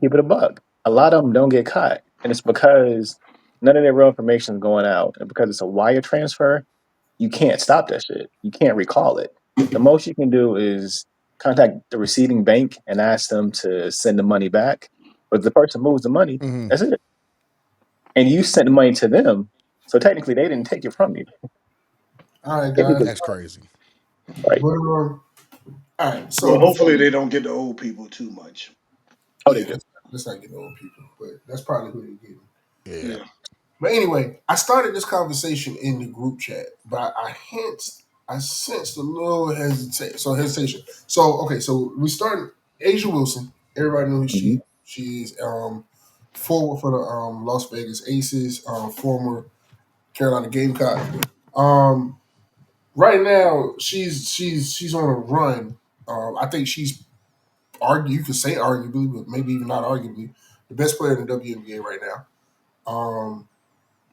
keep it a buck. A lot of them don't get caught, and it's because none of their real information is going out, and because it's a wire transfer, you can't stop that shit. You can't recall it. The most you can do is contact the receiving bank and ask them to send the money back. But if the person moves the money, Mhm. that's it. And you sent the money to them, so technically they didn't take it from you. All right, If you guys. could, That's crazy. right? All right. So Well, before hopefully they don't get the old people too much. Oh, they yeah, do. let's not get the old people, but that's probably who they're getting. Yeah. Yeah. But anyway, I started this conversation in the group chat, but I sensed a little hesitation. So okay, so we started Asia Wilson. Everybody knows who Mhm. she's forward for the Las Vegas Aces, former Carolina Gamecock. Um, right now she's on a run. I think she's you could say arguably, but maybe even not arguably, the best player in the WNBA right now.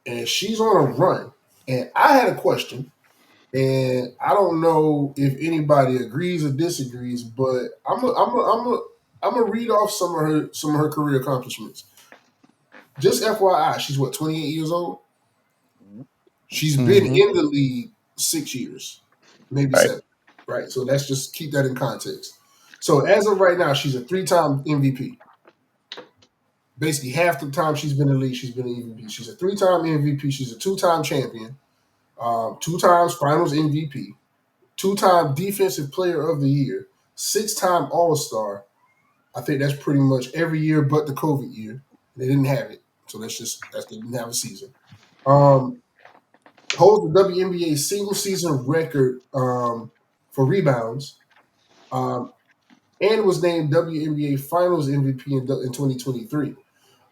And she's on a run. And I had a question, and I don't know if anybody agrees or disagrees, but I'm gonna read off some of her career accomplishments. Just FYI, she's what 28 years old. Mhm. She's been Mm-hmm. in the league 6 years, maybe Right. 7. Right. So let's just keep that in context. So as of right now, she's a 3-time MVP. Basically, half the time she's been in the league, she's been an MVP. She's a 3-time MVP. She's a 2-time champion. 2 times Finals MVP, 2-time Defensive Player of the Year, 6-time All Star. I think that's pretty much every year but the COVID year. They didn't have it, so they didn't have a season. Um, Holds the WNBA single season record for rebounds, um, and was named WNBA Finals MVP in 2023.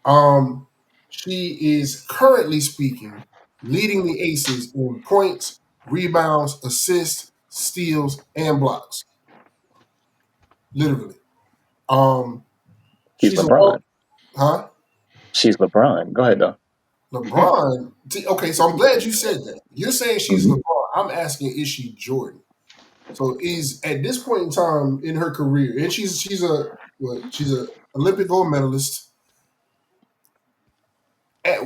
Um, she is currently speaking, leading the Aces in points, rebounds, assists, steals, and blocks. Literally. Um, She's she's a LeBron. huh? She's LeBron. Go ahead though. LeBron. Okay, so I'm glad you said that. You're saying she's Mhm. LeBron. I'm asking, is she Jordan? So is at this point in time in her career, and she's a Olympic gold medalist. At,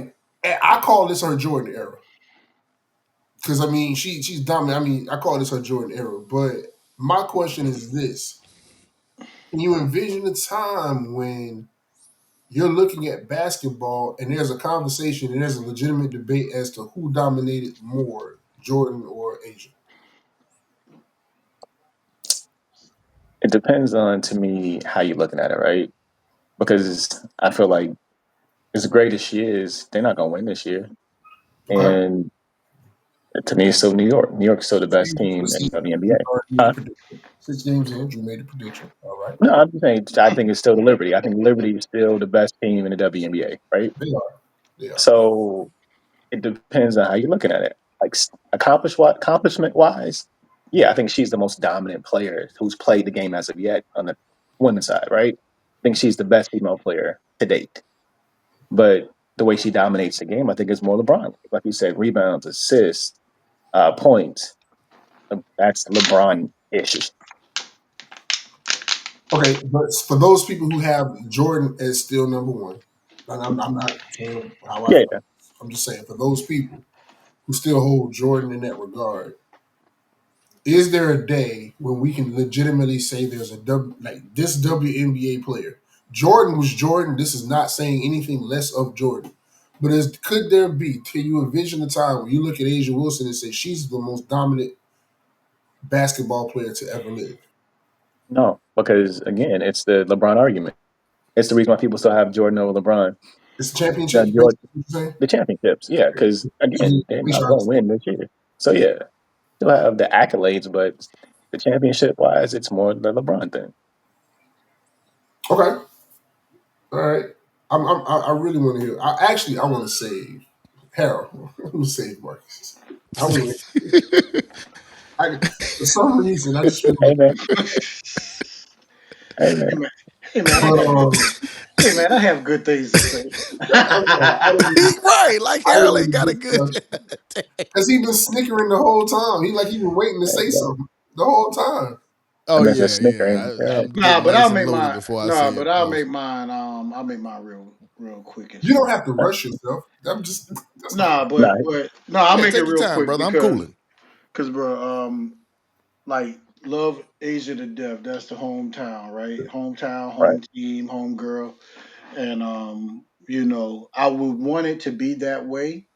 I call this her Jordan era. Because I mean, she's dominant. I mean, I call this her Jordan era. But my question is this: can you envision a time when you're looking at basketball and there's a conversation and there's a legitimate debate as to who dominated more, Jordan or Asia? It depends on, to me, how you're looking at it, right? Because I feel like as great as she is, they're not gonna win this year. Okay. And to me, it's still New York. New York's still the best For the team in the season, WNBA. you already made a Huh? prediction. 6 games in, you made a prediction. All right. No, I'm just saying. I think it's still the Liberty. I think Liberty is still the best team in the WNBA, right? They are. They are. So it depends on how you're looking at it. Like accomplishment wise, yeah, I think she's the most dominant player who's played the game as of yet on the women's side, right? I think she's the best female player to date. But the way she dominates the game, I think is more LeBron. Like you said, rebounds, assists, points. That's LeBron ish. Okay, but for those people who have Jordan as still number one, and I'm not saying how I Yeah, feel. yeah. I'm just saying for those people who still hold Jordan in that regard, is there a day when we can legitimately say there's like this WNBA player? Jordan was Jordan. This is not saying anything less of Jordan. But could there be, can you envision a time when you look at Asia Wilson and say she's the most dominant basketball player to ever live? No, because again, it's the LeBron argument. It's the reason why people still have Jordan over LeBron. It's the Now, championships, Jordan, basically, what you're saying? the championships, yeah, because again, they're Make sure not I going to understand. win this year. So yeah, still have the accolades, but the championship wise, it's more the LeBron thing. Okay. All right. I really want to hear. I want to save Harold. I'm going to save Marcus. I want for some reason, I just feel Hey like, man, hey man. Hey man, hey man, I but got good. Hey man, I have good things to say. I'm sorry. Right, like I didn't Harold ain't want got to a good. discuss because he been snickering the whole time. He been waiting to Hey, say bro. something the whole time. Oh And that's yeah, just snickering. yeah. I'm Nah, getting but nice I'll and make loaded mine. before I Nah, say but it. I'll No. make mine. I'll make mine real quick and You don't sweet. have to rush yourself. That's Nah, not. Nah, but no, I'll Yeah, make it take your real time, quick brother. I'm because cooling. bro, like love Asia to death. That's the hometown, right? Hometown, right. home team, home girl, and I would want it to be that way.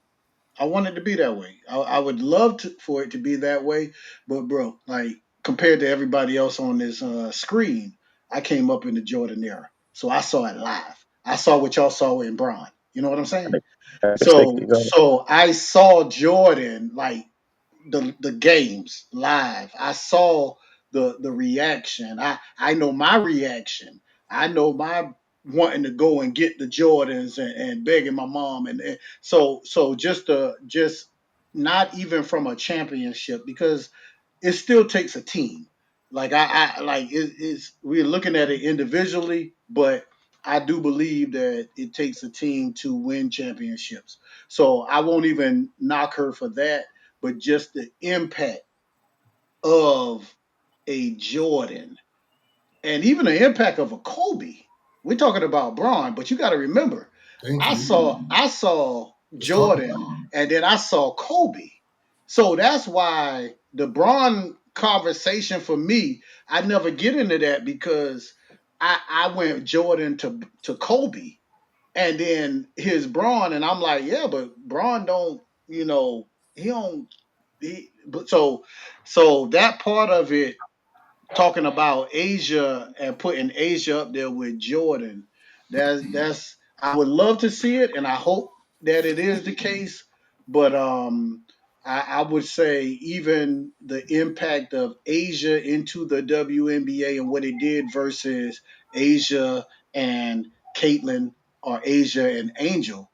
I want it to be that way. I would love for it to be that way, but bro, like compared to everybody else on this screen, I came up in the Jordan era, so I saw it live. I saw what y'all saw in Bron. You know what I'm I saying? think that's So 60. Go ahead. so I saw Jordan like the games live. I saw the reaction. I know my reaction. I know my wanting to go and get the Jordans and begging my mom and so just not even from a championship because it still takes a team. Like I like it's we're looking at it individually, but I do believe that it takes a team to win championships. So I won't even knock her for that, but just the impact of a Jordan and even the impact of a Kobe. We're talking about Braun, but you got to remember, Thank I you. saw Let's talk about Jordan, and then I saw Kobe. So that's why the Braun conversation for me, I never get into that because I went Jordan to Kobe, and then his Braun, and I'm like, yeah, but Braun don't, he don't. But so that part of it talking about Asia and putting Asia up there with Jordan. That's I would love to see it, and I hope that it is the case. But I would say even the impact of Asia into the WNBA and what it did versus Asia and Caitlin or Asia and Angel.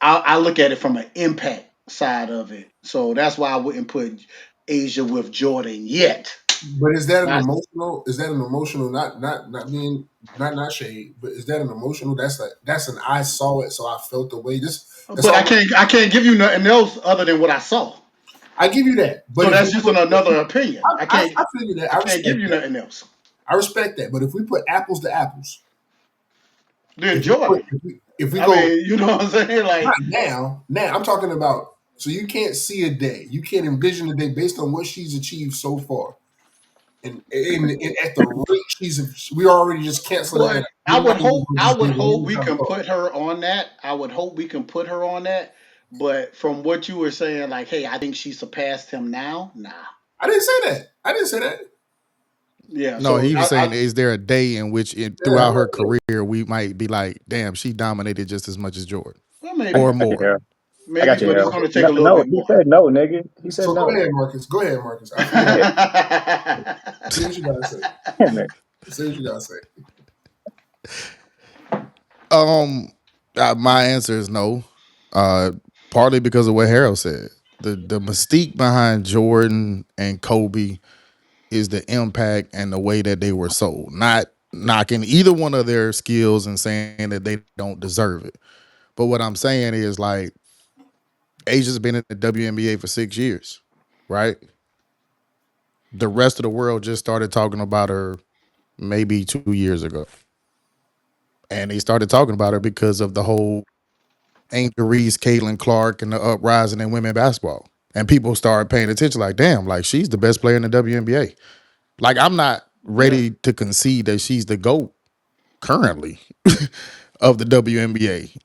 I look at it from an impact side of it, so that's why I wouldn't put Asia with Jordan yet. But is that an Not, emotional? Is that an emotional? Not being not shade, but is that an emotional? That's an I saw it, so I felt the way. That's but I all. can't give you nothing else other than what I saw. I give you that. But So if that's we just put, another opinion. I feel you that. I I can't give respect you that. nothing else. I respect that. But if we put apples to apples, Then if we put Jordan. if we I go mean, you know what I'm saying? not Like, now I'm talking about. So you can't see a day. You can't envision a day based on what she's achieved so far. And at the rate we already just canceling that. but We're not even going to I just would give it hope any we kind of can thought. put her on that. I would hope we can put her on that. But from what you were saying, like, hey, I think she surpassed him now. Nah. I didn't say that. I didn't say that. Yeah. No, So he was saying, I is there a day in which Yeah, throughout her career we might be like, damn, she dominated just as much as Jordan well, I or maybe, got you, more? Harold. I got maybe, you, but it's Harold. going to take No, a little no, bit he more. said no, nigga. He said so go no. ahead, Marcus. Go ahead, Marcus. I feel Yeah, like say what you gotta say. man. Say what you gotta say. Um, my answer is no. Uh, Partly because of what Harold said. The mystique behind Jordan and Kobe is the impact and the way that they were sold. Not knocking either one of their skills and saying that they don't deserve it. But what I'm saying is like Asia's been in the WNBA for 6 years, right? The rest of the world just started talking about her maybe 2 years ago. And they started talking about her because of the whole Angel Reese, Caitlin Clark, and the uprising in women basketball. And people started paying attention, like, damn, like she's the best player in the WNBA. Like, I'm not Yeah. ready to concede that she's the GOAT currently of the WNBA.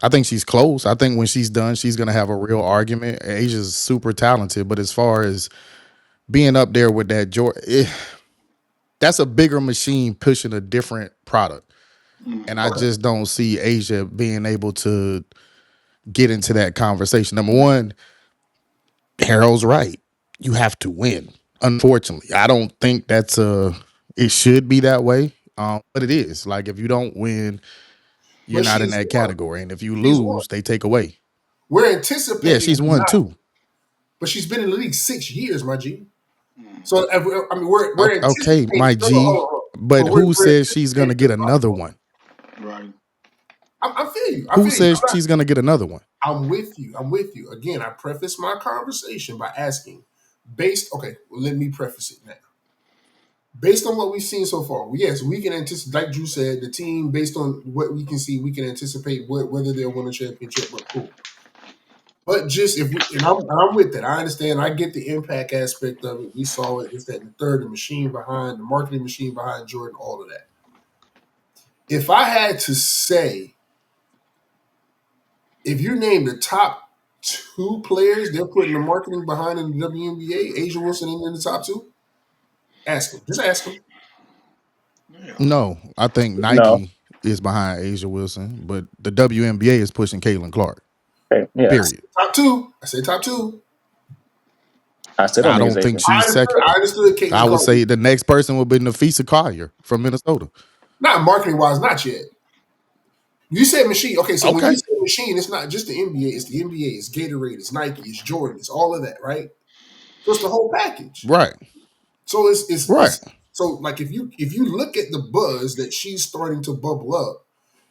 I think she's close. I think when she's done, she's gonna have a real argument. Asia's super talented, but as far as being up there with that that's a bigger machine pushing a different product. And I Mhm. Okay. just don't see Asia being able to get into that conversation. Number one, Harold's right. You have to win. Unfortunately, I don't think it should be that way. But it is. Like if you don't win, you're But not in she's that won. category. And if you She's won. lose, they take away. We're Yeah, anticipating she's her won not, too. but she's been in the league 6 years, my G. Mhm. So I mean, we're Okay, anticipating. my Hold on, hold G. on, hold on. But But who we're says she's gonna anticipating get the another possible. one? Right. I feel you. I Who feel you. says she's gonna get another one? I'm with you. I'm with you. Again, I preface my conversation by asking, let me preface it now. Based on what we've seen so far, yes, we can anticipate, like Drew said, the team, based on what we can see, we can anticipate whether they'll win a championship, but cool. But just if we, and I'm with that. I understand. I get the impact aspect of it. We saw it. It's that the third, the machine behind, the marketing machine behind Jordan, all of that. If I had to say, if you name the top 2 players they're putting the marketing behind in the WNBA, Asia Wilson ain't in the top 2. Ask them. Just ask them. Yeah. No, I think Nike No. is behind Asia Wilson, but the WNBA is pushing Caitlin Clark. Okay, yeah. Period. Top 2. I said top 2. I still don't I think don't it's think Asian. she's second. I understood Caitlin I would Clark. say the next person would be Nafisa Collier from Minnesota. Not marketing wise, not yet. You said machine. Okay, so when Okay. you say machine, it's not just the NBA. It's the NBA. It's Gatorade. It's Nike. It's Jordan. It's all of that, right? So it's the whole package. Right. So it's Right. so like if you look at the buzz that she's starting to bubble up,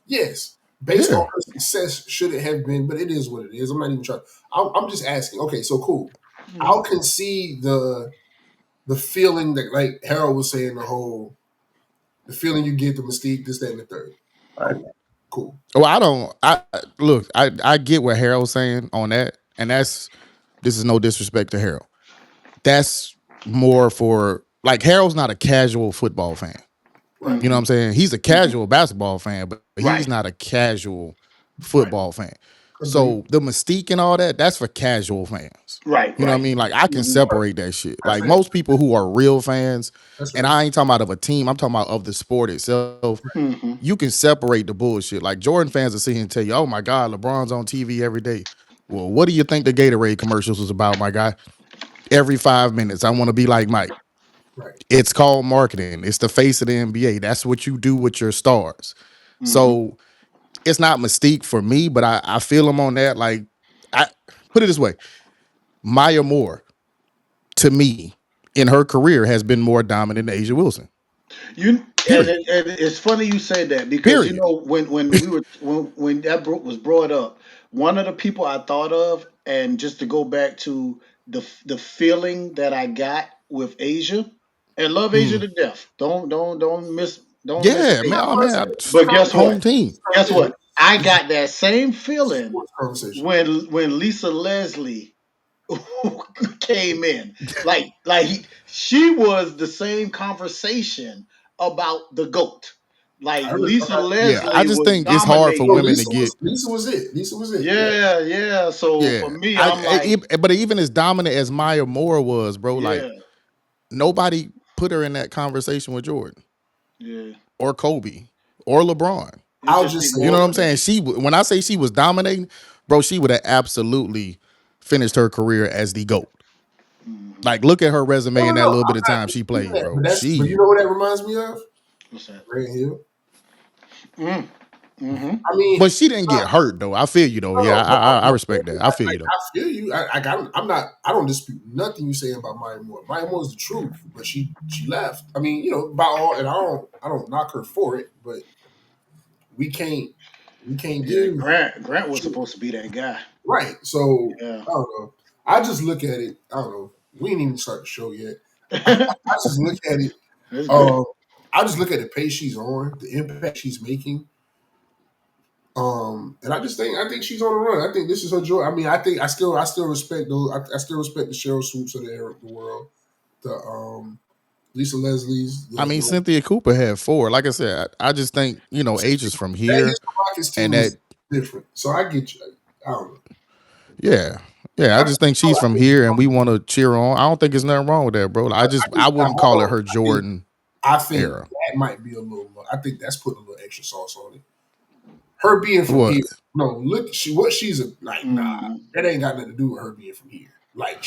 yes, based Yeah. on her success, should it have been? But it is what it is. I'm not even trying. I'm just asking. Okay, so cool. I'll concede the feeling that, like Harold was saying, the feeling you get, the mystique, this, that, and the third. Cool. Well, I get what Harold's saying on that, and this is no disrespect to Harold. That's more for, like, Harold's not a casual football fan. Right. You know what I'm saying? He's a casual basketball fan, but Right. he's not a casual football fan. So the mystique and all that, that's for casual fans. Right. You know what I mean? Like, I can separate that shit. Like, it. most people who are real fans, That's and right. I ain't talking about of a team, I'm talking about of the sport itself. Mm-hmm. You can separate the bullshit. Like, Jordan fans will sit here and tell you, oh my God, LeBron's on TV every day. Well, what do you think the Gatorade commercials was about, my guy? Every 5 minutes, I want to be like Mike. Right. It's called marketing. It's the face of the NBA. That's what you do with your stars. Mm-hmm. So it's not mystique for me, but I feel him on that. Like, I put it this way. Maya Moore, to me, in her career, has been more dominant than Asia Wilson. And Period. it's funny you say that because Period. you know when we were when that was brought up, one of the people I thought of, and just to go back to the feeling that I got with Asia, and love Asia to death. Don't miss. Yeah, man. But guess Home what? team. Guess what? I got that same feeling Sports conversation. when Lisa Leslie came in. Like she was the same conversation about the GOAT. Like I heard- Lisa okay. Leslie Yeah, I just was think it's hard for dominating. women Lisa to get. Lisa was it. Lisa was it. Yeah. So Yeah, for me, I'm like, but even as dominant as Maya Moore was, bro, yeah, like nobody put her in that conversation with Jordan yeah. or Kobe or LeBron. I'll just say, You know what I'm saying? When I say she was dominating, bro, she would have absolutely finished her career as the GOAT. Like, look at her resume in that little bit of time she played, bro. But you know what that reminds me of? What's that? Grant Hill. Mm-hmm. I mean, but she didn't get hurt though. I feel you though. I respect that. I feel you though. I feel you. I don't dispute nothing you say about Maya Moore. Maya Moore is the truth, but she left. I mean, you know, by all, and I don't knock her for it, but we can't do Grant was supposed to be that guy. right. So Yeah. I don't know. I just look at it. I don't know. We ain't even start the show yet. I just look at it. That's good. I just look at the pace she's on, the impact she's making. And I think she's on the run. I think this is her joy. I mean, I still respect those. I still respect the Cheryl Swoops of the world, the Lisa Leslie's. I mean, Cynthia Cooper had 4. Like I said, I just think, you know, Asia's from here, and that different. So I get you. I don't know. Yeah. I just think she's from here, and we want to cheer her on. I don't think there's nothing wrong with that, bro. I wouldn't call it her Jordan. I think era. that might be a little. I think that's putting a little extra sauce on it. Her being from here, no, look, nah, that ain't got nothing to do with her being from here. Like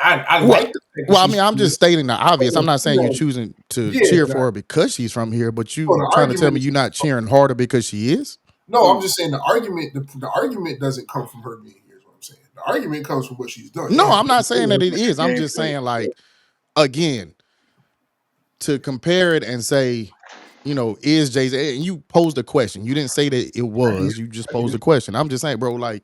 I like. Well, I mean, I'm just stating the obvious. I'm not saying you're choosing to cheer for her because she's from here, but you trying to tell me you're not cheering harder because she is? No, I'm just saying the argument. The argument doesn't come from her being here. Is what I'm saying. The argument comes from what she's done. No, I'm not saying that it is. I'm just saying, like, again, to compare it and say, you know, is Jay-Z, and you posed a question. You didn't say that it was. You just posed a question. I'm just saying, bro, like,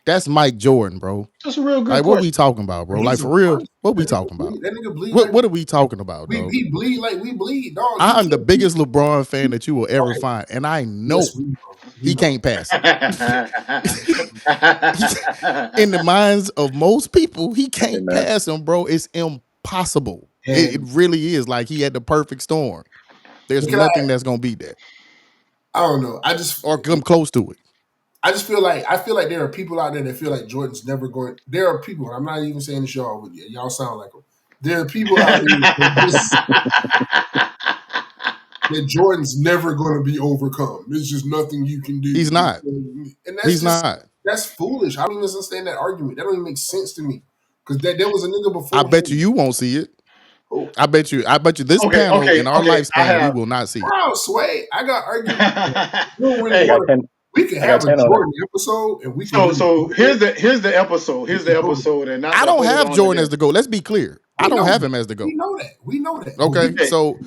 That's Mike Jordan, bro. That's a real good Like, what question. we talking about, bro? He's Like, a for real, monster. what we That nigga talking about? bleed. That nigga bleed What like are we talking about, dog? he bleed like we bleed, dog. I'm the biggest LeBron fan that you will ever Right. find, and I know Yes, we know. We he know. can't pass it. In the minds of most people, he can't man. pass him, bro. It's impossible. And It really is. Like, he had the perfect storm. There's Can I- nothing that's gonna beat that I don't know. I just or come close to it. feel like there are people out there that feel like Jordan's never going. There are people. I'm not even saying this y'all, but y'all sound like them. There are people out there that Jordan's never going to be overcome. There's just nothing you can do. He's not. And that's He's just, not. That's foolish. I don't even understand that argument. That don't even make sense to me. Because there was a nigga before. I bet him. you won't see it. Oh. I bet you this Okay, panel okay, in our okay, I lifespan, have- we will not see it. Wow, Sway. I got arguments. You don't really Hey, wanna- we can have a 10 on Jordan episode, and we can. so here's the episode. Here's the episode, and not I to don't put it have on Jordan again. as the GOAT. Let's be clear. I don't have him as the GOAT. We know that. We know that. Okay, But so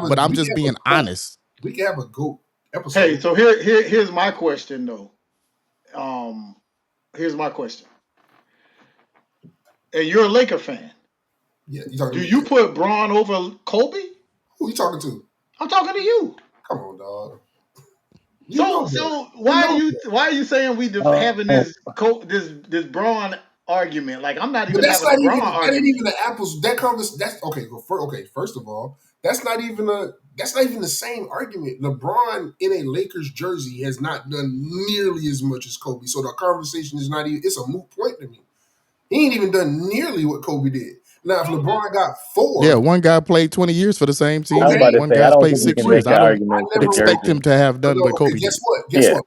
but I'm we just have being a GOAT. honest. We can have a GOAT episode. Hey, so here's my question though. Here's my question. And you're a Laker fan. Yeah, you talking Do to you me? put Bron over Kobe? Who you talking to? I'm talking to you. Come on, dog. You know that. So why are you saying we having this Bron argument? Like I'm not But even that's having not a even. Bron That ain't argument. even the apples. That conversation. That's okay. First of all, that's not even the same argument. LeBron in a Lakers jersey has not done nearly as much as Kobe. So the conversation is not even. It's a moot point to me. He ain't even done nearly what Kobe did. Now, if LeBron got 4, Yeah, one guy played 20 years for the same team. I was about to One say, I guy's don't played think you 6 can years. make that I don't argument for the expect jersey. him to have done what Kobe okay, did. guess what? Yeah.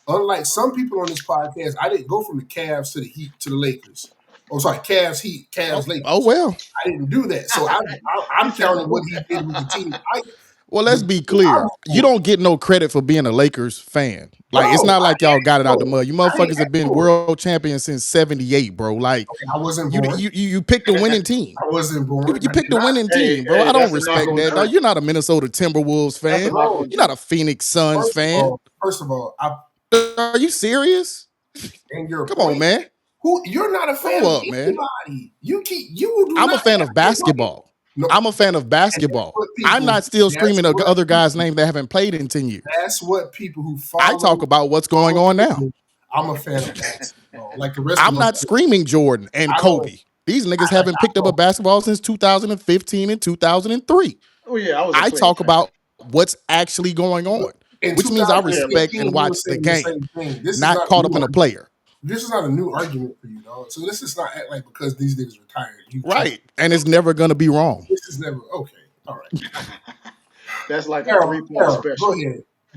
Unlike some people on this podcast, I didn't go from the Cavs to the Heat to the Lakers. Oh, sorry, Cavs, Heat, Cavs, Lakers. Oh well. I didn't do that. So I'm counting what he did with the team. Well, let's be clear. You don't get no credit for being a Lakers fan. Like, it's not like y'all got it out the mud. You motherfuckers have been world champions since '78, bro. Like, I wasn't born. you picked a winning team. I wasn't born. You picked a winning team, bro. I don't respect that. No, you're not a Minnesota Timberwolves fan. You're not a Phoenix Suns fan. First of all, Are you serious? Come on, man. You're not a fan Grow of up, man. anybody. I'm a fan of basketball. No. I'm a fan of basketball. I'm not still screaming of other guys' names that haven't played in 10 years. That's what people who follow. I talk about what's going on now. I'm a fan of basketball. Like the rest I'm of not screaming Jordan and Kobe. These niggas haven't picked up a basketball since 2015 and 2003. Oh yeah, I talk about what's actually going on, which means I respect and watch the game, not caught up in a player. This is not a new argument for you, dog. So let's just not act like because these niggas retired. Right. And it's never going to be wrong. This is never, okay. All right. That's like a 3-point special.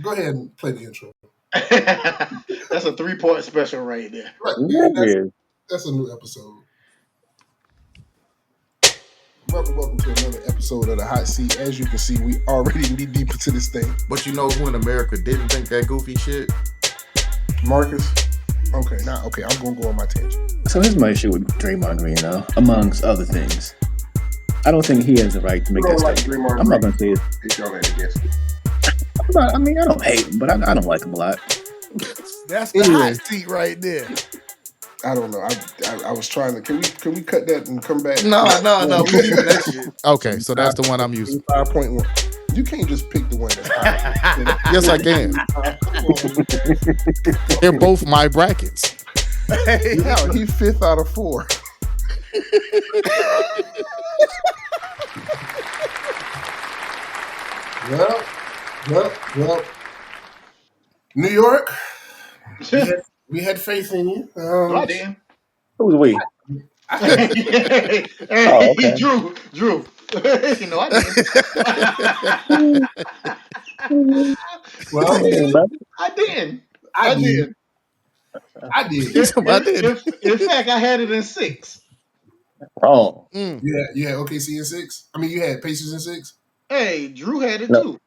Go ahead and play the intro. That's a 3-point special right there. Right. That's a new episode. Welcome to another episode of The Hot Seat. As you can see, we already knee deep into this thing. But you know who in America didn't think that goofy shit? Marcus. Okay, I'm gonna go on my tangent. So here's my issue with Draymond Green, though, amongst other things. I don't think he has the right to make that statement. I'm not gonna say it. If y'all had to guess. I don't hate him, but I don't like him a lot. That's the hot seat right there. I don't know. I was trying to. Can we cut that and come back? No. We leaving that shit. Okay, so that's the one I'm using. 5.1. You can't just pick the one that's high. Yes, I can. They're both my brackets. Yeah, he's 5th out of 4. Well. New York, we had faith in you. I did. Who's we? Hey, okay. Drew. You know, I did. Well, I did. In fact, I had it in 6. Wrong. You had OKC in 6. I mean, you had Pacers in 6. Hey, Drew had it too.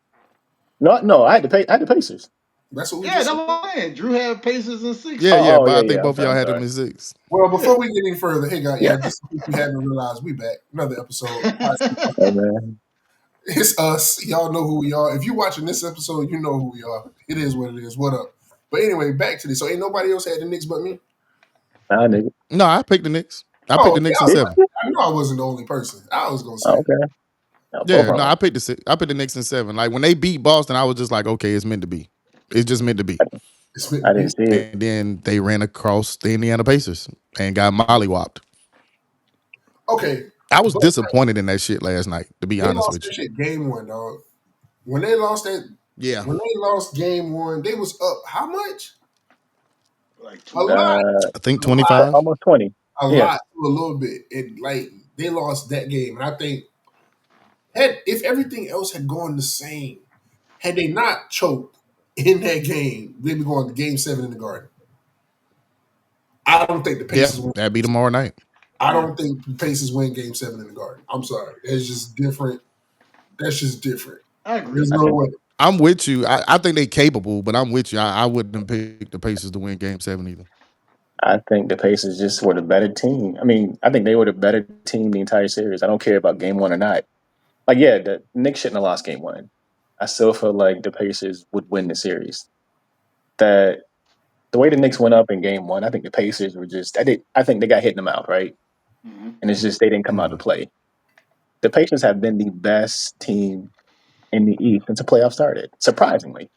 No, I had the Pacers. That's what we that's what I'm saying. Drew had Pacers in 6. Yeah, but I think both of y'all had them in 6. Well, before we get any further, hey guys, just in case you haven't realized, we back. Another episode. Hey, man. It's us. Y'all know who we are. If you're watching this episode, you know who we are. It is what it is. What up? But anyway, back to this. So ain't nobody else had the Knicks but me? Nah, nigga. No, I picked the Knicks. I picked Oh, the Knicks in yeah, 7. I knew I wasn't the only person. I was gonna say, Oh, okay. No, both Yeah, of no, them. I picked the Knicks in 7. Like when they beat Boston, I was just like, okay, it's meant to be. It's just meant to be. it's meant I to be. didn't see it. And then they ran across the Indiana Pacers and got mollywopped. Okay, I was but disappointed in that shit last night, to be they honest lost with that you. shit game 1, dog. When they lost Yeah. game 1, they was up how much? Like A lot, I think a lot, 25. Almost 20. a Yeah. lot to a little bit. It like they lost that game, and I think if everything else had gone the same, had they not choked in that game, they'd be going to game 7 in the Garden. I don't think the Yeah, Pacers win. that'd be tomorrow night. I don't think the Pacers win game 7 in the Garden. I'm sorry. It's just different. That's just different. I agree. There's no way. I'm with you. I think they're capable, but I'm with you. I wouldn't pick the Pacers to win game 7 either. I think the Pacers just were the better team. I mean, I think they were the better team the entire series. I don't care about game 1 or not. Like, yeah, the Knicks shouldn't have lost game 1. I still feel like the Pacers would win the series. That the way the Knicks went up in game 1, I think the Pacers were just. I think they got hit in the mouth, right? Mm-hmm. And it's just they didn't come out to play. The Pacers have been the best team in the East since the playoffs started. Surprisingly,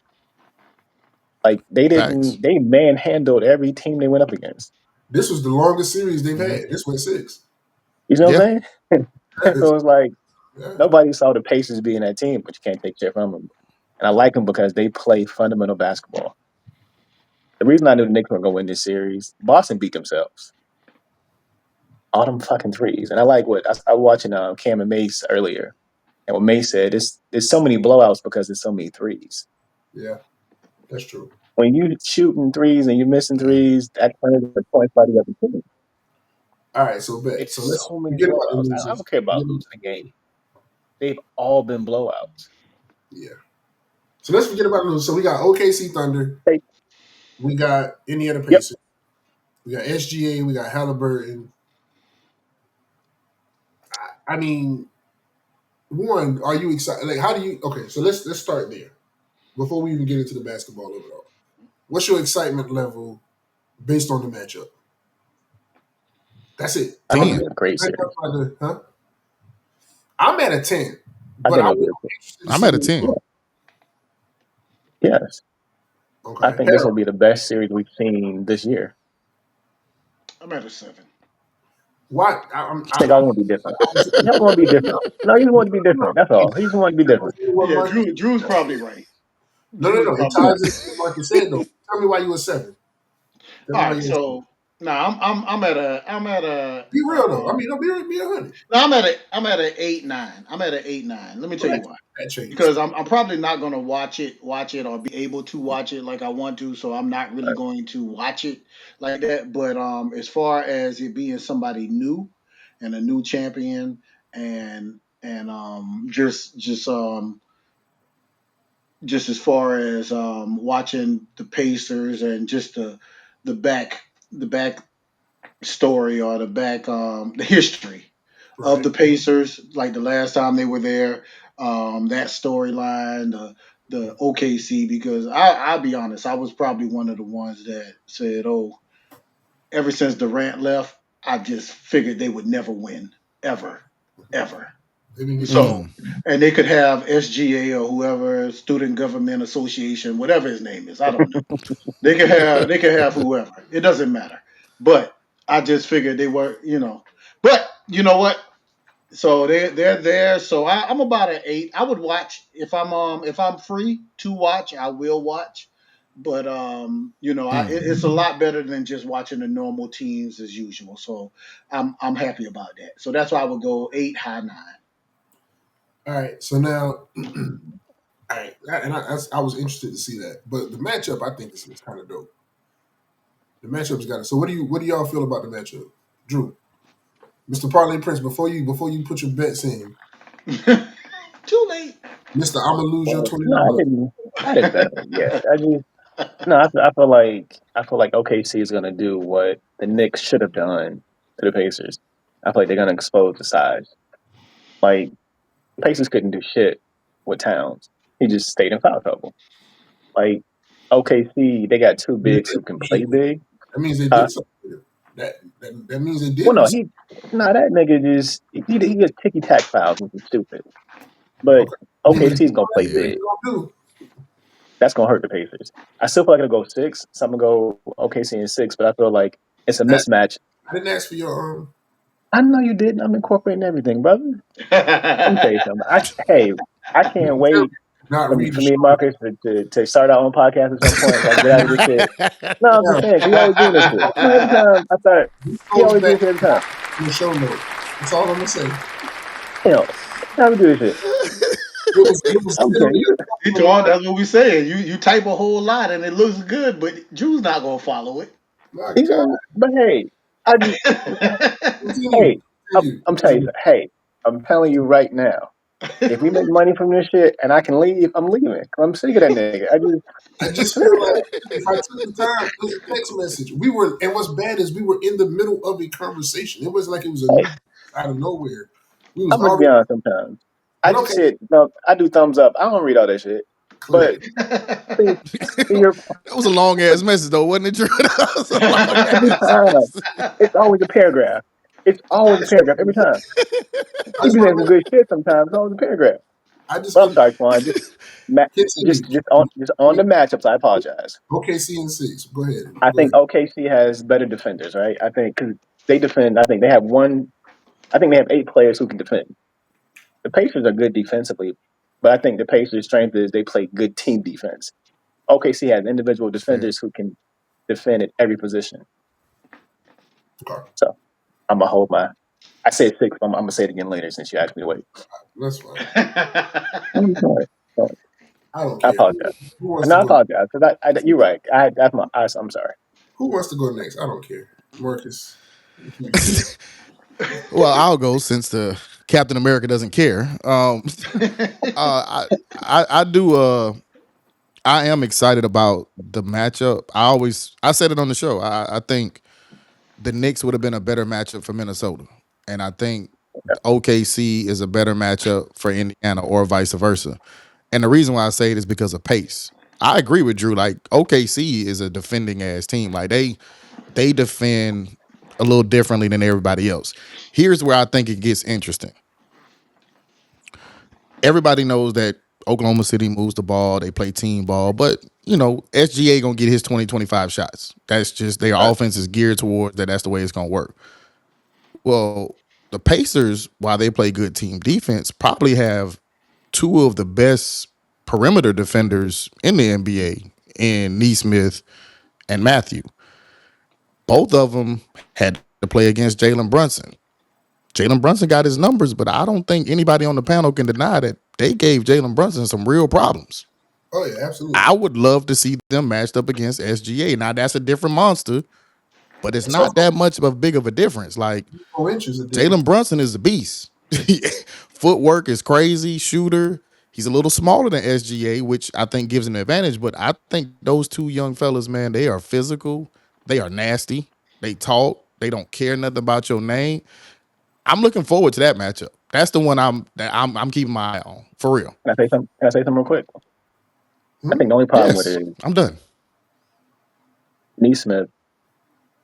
like they Facts. manhandled every team they went up against. This was the longest series they've Mhm. had. This went 6. You know what I'm saying? That is- So it's like yeah. nobody saw the Pacers being that team, but you can't take shit from them. And I like them because they play fundamental basketball. The reason I knew the Knicks were going to win this series, Boston beat themselves. All them fucking threes. And I like what I was watching Cam and Mace earlier. And what Mace said, there's so many blowouts because there's so many threes. Yeah, that's true. When you shooting threes and you're missing threes, that turns into points by the other team. All right, so bet. It's So let's so many forget about the blowouts. I losers. don't care about losing a game. They've all been blowouts. Yeah. So let's forget about the losers. So we got OKC Thunder. Hey. We got Indiana Yep. Pacers. We got SGA. We got Halliburton. I mean, one, are you excited? Like, how do you? Okay, so let's start there before we even get into the basketball of it all. What's your excitement level based on the matchup? That's it. I think 10. it's a great series. Huh? I'm at a 10, I but think I'm it'll be interested to I'm see at a what- 10. yes. Okay. I think this will be the best series we've seen this year. I'm at a 7. Why? I think all going to be different. Y'all going to be different. No, he's going to be different. That's all. He's going to be different. Yeah, Drew's probably right. No. It ties into what Marcus said though. Tell me why you were 7. All right, so now I'm at a. Be real though. I mean, be 100. No, I'm at a 8-9. I'm at a 8-9. Let me tell you why. That changed. Because I'm probably not going to watch it or be able to watch it like I want to, so I'm not really going to watch it like that. But as far as it being somebody new and a new champion and just as far as watching the Pacers and just the back story or the history of the Pacers, like the last time they were there, that storyline, the OKC, because I'll be honest, I was probably one of the ones that said, "Oh, ever since Durant left, I just figured they would never win, ever." So, and they could have SGA or whoever, Student Government Association, whatever his name is, I don't know. They could have whoever. It doesn't matter. But I just figured they were, But you know what? So they're there. So I'm about an 8. I would watch if I'm free to watch. I will watch. But it's a lot better than just watching the normal teams as usual. So I'm happy about that. So that's why I would go 8, high 9. All right. So now, all right, and I was interested to see that, but the matchup I think is kind of dope. The matchup's got it. So what do y'all feel about the matchup, Drew? Mr. Parlay Prince, before you put your bets in, Too late. Mr. I'm gonna lose your $20. No, I didn't bet them yet. I feel like OKC is gonna do what the Knicks should have done to the Pacers. I feel like they're gonna expose the size. Like the Pacers couldn't do shit with Towns. He just stayed in foul trouble. Like OKC, they got two bigs who can play big. That means they Huh? did something with it. That means they did. Well, no, that nigga just he just ticky tack fouls, which is stupid. But Okay. OKC's gonna play Yeah. big. That's gonna hurt the Pacers. I still feel like it'll go 6. So I'm gonna go OKC in 6, but I feel like it's a mismatch. I didn't ask for your I know you didn't. I'm incorporating everything, brother. Let me tell you something. I can't wait not for read me and Marcus to start our own podcast at some point. So I can get out of this shit. No, I'm just saying, 'cause he always doing this shit. Every time I start, he always do this shit every time. the show notes. That's all I'm gonna say. Hell, how we do this shit? It was Okay. That's what we saying. You type a whole lot and it looks good, but Drew's not gonna follow it. But hey, hey, I'm telling you, hey, I'm telling you right now. If we make money from this shit and I can leave, I'm leaving. I'm sick of that nigga. I just feel like if I took the time, it was a text message. And what's bad is we were in the middle of a conversation. It wasn't like it was out of nowhere. I'm gonna be honest sometimes. I just said, no, I do thumbs up. I don't read all that shit. But that was a long ass message though, wasn't it, Drew? Every time. It's always a paragraph. It's always a paragraph every time. He be saying some good shit sometimes. It's always a paragraph. I'm sorry, Quan. Just on the matchups, I apologize. OKC in 6. Go ahead. I think OKC has better defenders, right? I think because they defend. I think they have 8 players who can defend. The Pacers are good defensively, but I think the Pacers' strength is they play good team defense. OKC has individual defenders who can defend at every position. Okay. So I'm gonna hold my. I said 6. I'm gonna say it again later since you asked me to wait. That's fine. I'm sorry. I don't care. I apologize. I apologize because you're right. I'm sorry. Who wants to go next? I don't care. Marcus. Well, I'll go since the Captain America doesn't care. I do. I am excited about the matchup. I said it on the show. I think the Knicks would have been a better matchup for Minnesota, and I think OKC is a better matchup for Indiana, or vice versa. And the reason why I say it is because of pace. I agree with Drew. Like OKC is a defending ass team. Like they defend a little differently than everybody else. Here's where I think it gets interesting. Everybody knows that Oklahoma City moves the ball, they play team ball, but SGA gonna get his 20-25 shots. That's just their offense is geared towards that. That's the way it's gonna work. Well, the Pacers, while they play good team defense, probably have 2 of the best perimeter defenders in the NBA in Nesmith and Matthew. Both of them had to play against Jalen Brunson. Jalen Brunson got his numbers, but I don't think anybody on the panel can deny that they gave Jalen Brunson some real problems. Oh, yeah, absolutely. I would love to see them matched up against SGA. Now, that's a different monster, but it's not that much of a big of a difference. Like, Jalen Brunson is a beast. Footwork is crazy, shooter. He's a little smaller than SGA, which I think gives him an advantage, but I think those 2 young fellas, man, they are physical. They are nasty. They talk. They don't care nothing about your name. I'm looking forward to that matchup. That's the one I'm keeping my eye on, for real. Can I say something real quick? I think the only problem with it is I'm done. Nesmith.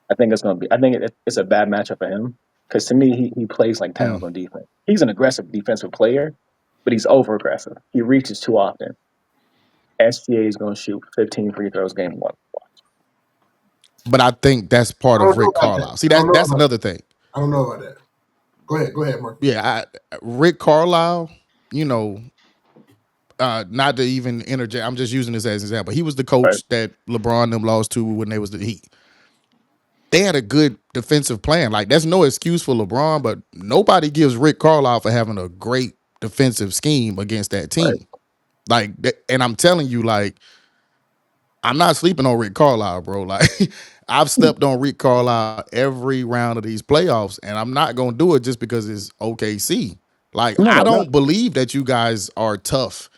I think it's a bad matchup for him because to me he plays like Towns on defense. He's an aggressive defensive player, but he's over aggressive. He reaches too often. SGA is going to shoot 15 free throws game 1. But I think that's part of Rick Carlisle. See, that's another thing. I don't know about that. Go ahead, Mark. Yeah, Rick Carlisle, not to even interject, I'm just using this as an example. He was the coach that LeBron them lost to when they was the Heat. They had a good defensive plan. Like, there's no excuse for LeBron, but nobody gives Rick Carlisle for having a great defensive scheme against that team. Like, and I'm telling you, like, I'm not sleeping on Rick Carlisle, bro. Like, I've slept on Rick Carlisle every round of these playoffs, and I'm not going to do it just because it's OKC. Like, I don't believe that you guys are tough.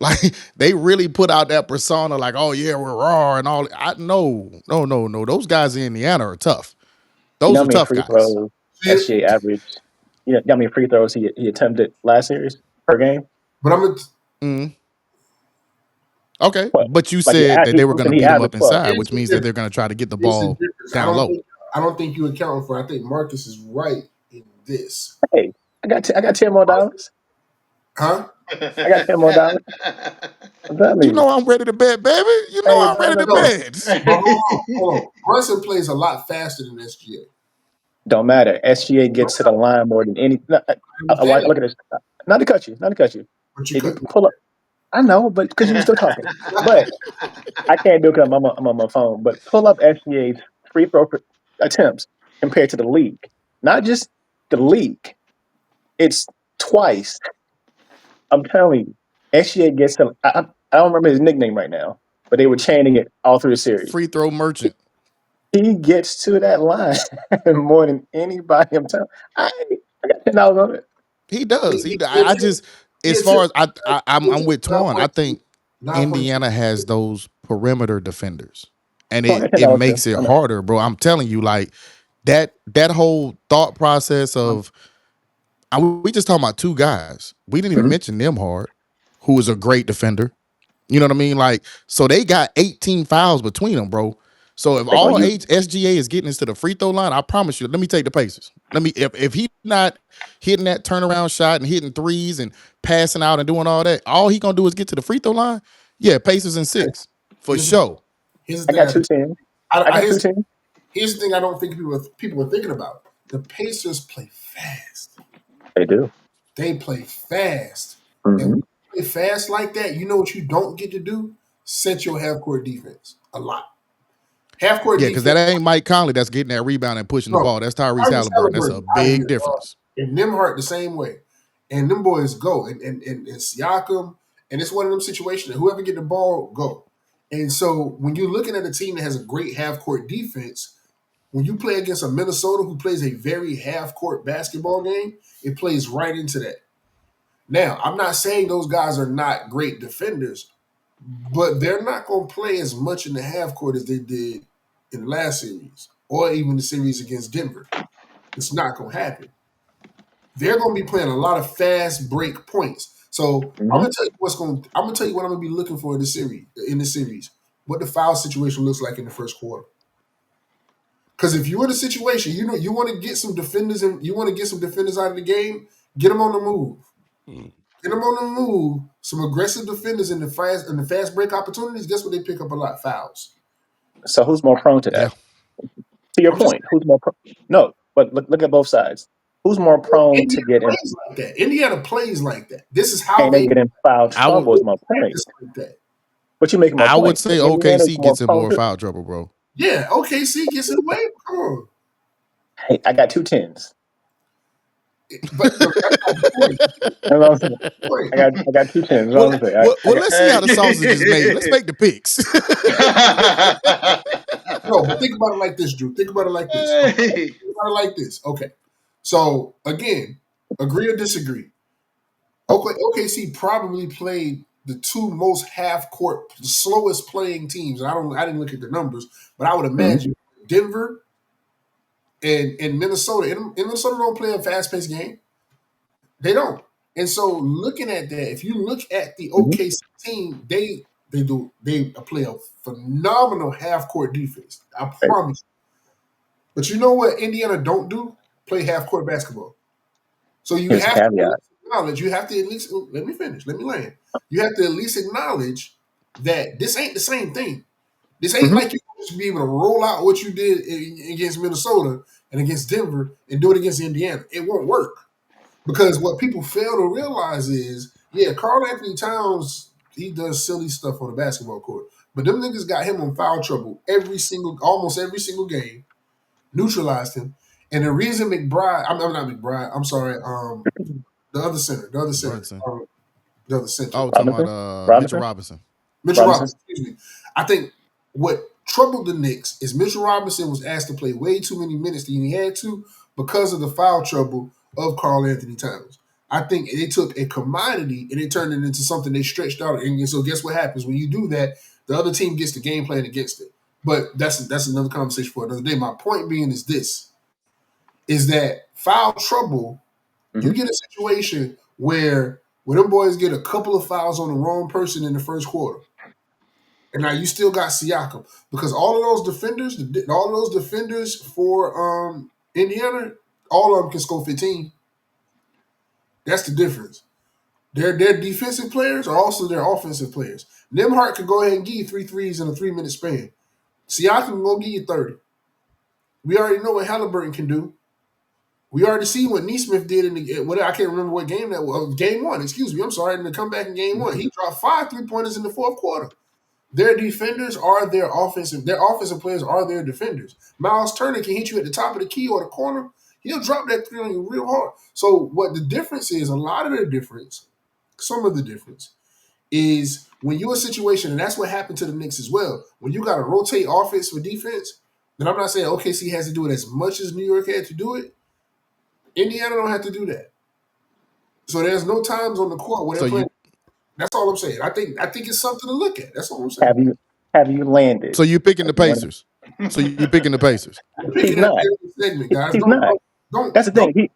Like, they really put out that persona like, oh, yeah, we're raw and all. No. Those guys in Indiana are tough. Those are tough guys. Throws SGA averaged. You know how many free throws he attempted last series per game? But I'm okay, but you said that they were going to beat him up inside, which means that they're going to try to get the ball down low. I don't think you account for. I think Marcus is right in this. Hey, I got $10 more. Huh? I got $10 more. I'm telling You you. know I'm ready to bet, baby. You know Hey, I'm ready to No. bet. But hold on. Brunson plays a lot faster than SGA. don't matter. SGA gets to the line more than any. Look at this. Not to cut you. But you If you cut. pull up, I know, but because you were still talking. But I can't do it because I'm on my phone. But pull up SGA's free throw attempts compared to the league. Not just the league. It's twice. I'm telling you, SGA gets to. I don't remember his nickname right now, but they were chanting it all through the series. Free throw merchant. He gets to that line more than anybody. I'm telling. I got $10 on it. He does. He I just, as far as I'm with Twan. I think 9.2. Indiana has those perimeter defenders, and Come on, I got it $10 makes too. it I know. harder, bro. I'm telling you, like that whole thought process of we just talking about two guys. We didn't even Mhm. mention Nembhard, who is a great defender. You know what I mean? Like, so they got 18 fouls between them, bro. So if Like, all you- SGA is getting us to the free throw line, I promise you, let me take the Pacers. If he's not hitting that turnaround shot and hitting threes and passing out and doing all that, all he gonna do is get to the free throw line. Yeah, Pacers in 6 for Here's- sure. Here's the I thing. got 2 teams. Here's the thing I don't think people are thinking about. The Pacers play fast. They do. They play fast. Mhm. And when you play fast like that, you know what you don't get to do? Set your half-court defense a lot. Half-court Yeah, defense. because that ain't Mike Conley that's getting that rebound and pushing the No, ball. That's Tyrese Halliburton. That's a out of big here, difference. And Nembhard the same way. And them boys go. And Siakam, and it's one of them situations that whoever get the ball, go. And so when you're looking at a team that has a great half-court defense, when you play against a Minnesota who plays a very half-court basketball game, it plays right into that. Now, I'm not saying those guys are not great defenders, but they're not going to play as much in the half court as they did in the last series or even the series against Denver. It's not going to happen. They're going to be playing a lot of fast break points. So I'm going to tell you I'm going to tell you what I'm going to be looking for in the series. What the foul situation looks like in the first quarter. Because if you're in a situation, you want to get some defenders and you want to get some defenders out of the game, get them on the move. Get them on the move. Some aggressive defenders in the fast break opportunities. Guess what? They pick up a lot? Fouls. So who's more prone to that? Yeah. To your I'm just- point, who's more prone? No, but look at both sides. Who's more prone to get in? plays like that. Indiana plays like that. This is how And they get in foul trouble. Is my point. practice like that. But you making my I point. would say Indiana's OKC gets in prone more to- foul trouble, bro. Yeah, OKC gets it away. Come on. Hey, I got 2 10s. But that's not the point. That's what I'm saying. Point. I got 2 10s. That's what I'm saying. Well, let's see how the sausage is made. Let's make the picks. No, but think about it like this, Drew. Think about it like this. Hey. Think about it like this. Okay. So again, agree or disagree. OKC probably played the two most half court, the slowest playing teams. I didn't look at the numbers, but I would imagine Denver and Minnesota. And Minnesota don't play a fast paced game. They don't. And so looking at that, if you look at the OKC team, they play a phenomenal half court defense. I promise you. But you know what Indiana don't do? Play half court basketball. So you Here's a have to caveat. acknowledge, let me finish, let me land. You have to at least acknowledge that this ain't the same thing. This ain't like you just be able to roll out what you did against Minnesota and against Denver and do it against Indiana. It won't work. Because what people fail to realize is, Karl Anthony Towns, he does silly stuff on the basketball court. But them niggas got him on foul trouble almost every single game, neutralized him. And the reason McBride, I'm not McBride, I'm sorry, the other center. Brunson. The other center. Oh, talking about Mitchell Robinson. Mitchell Robinson, excuse me. I think what troubled the Knicks is Mitchell Robinson was asked to play way too many minutes than he had to because of the foul trouble of Karl Anthony Towns. I think they took a commodity and they turned it into something they stretched out. And so guess what happens? When you do that, the other team gets the game plan against it. But that's another conversation for another day. My point being is this, is that foul trouble, you get a situation where them boys get a couple of fouls on the wrong person in the first quarter. And now you still got Siakam because all of those defenders for Indiana, all of them can score 15. That's the difference. Their defensive players are also their offensive players. Nembhard can go ahead and give you 3 threes in a 3-minute span. Siakam will give you 30. We already know what Halliburton can do. We already see what Neesmith did in I can't remember what game that was. Game 1, excuse me. I'm sorry. In the comeback in game 1, he dropped 5 3-pointers in the fourth quarter. Their defenders are their offensive players are their defenders. Miles Turner can hit you at the top of the key or the corner. He'll drop that 3 on you real hard. So what the difference is, some of the difference is when you're in a situation, and that's what happened to the Knicks as well. When you got to rotate offense for defense, then I'm not saying OKC has to do it as much as New York had to do it. Indiana don't have to do that. So there's no times on the court where they're playing. That's all I'm saying. I think it's something to look at. That's all I'm saying. Have you landed? So you're picking the Pacers. He's not. Segment, guys. He's not. Don't. That's the thing.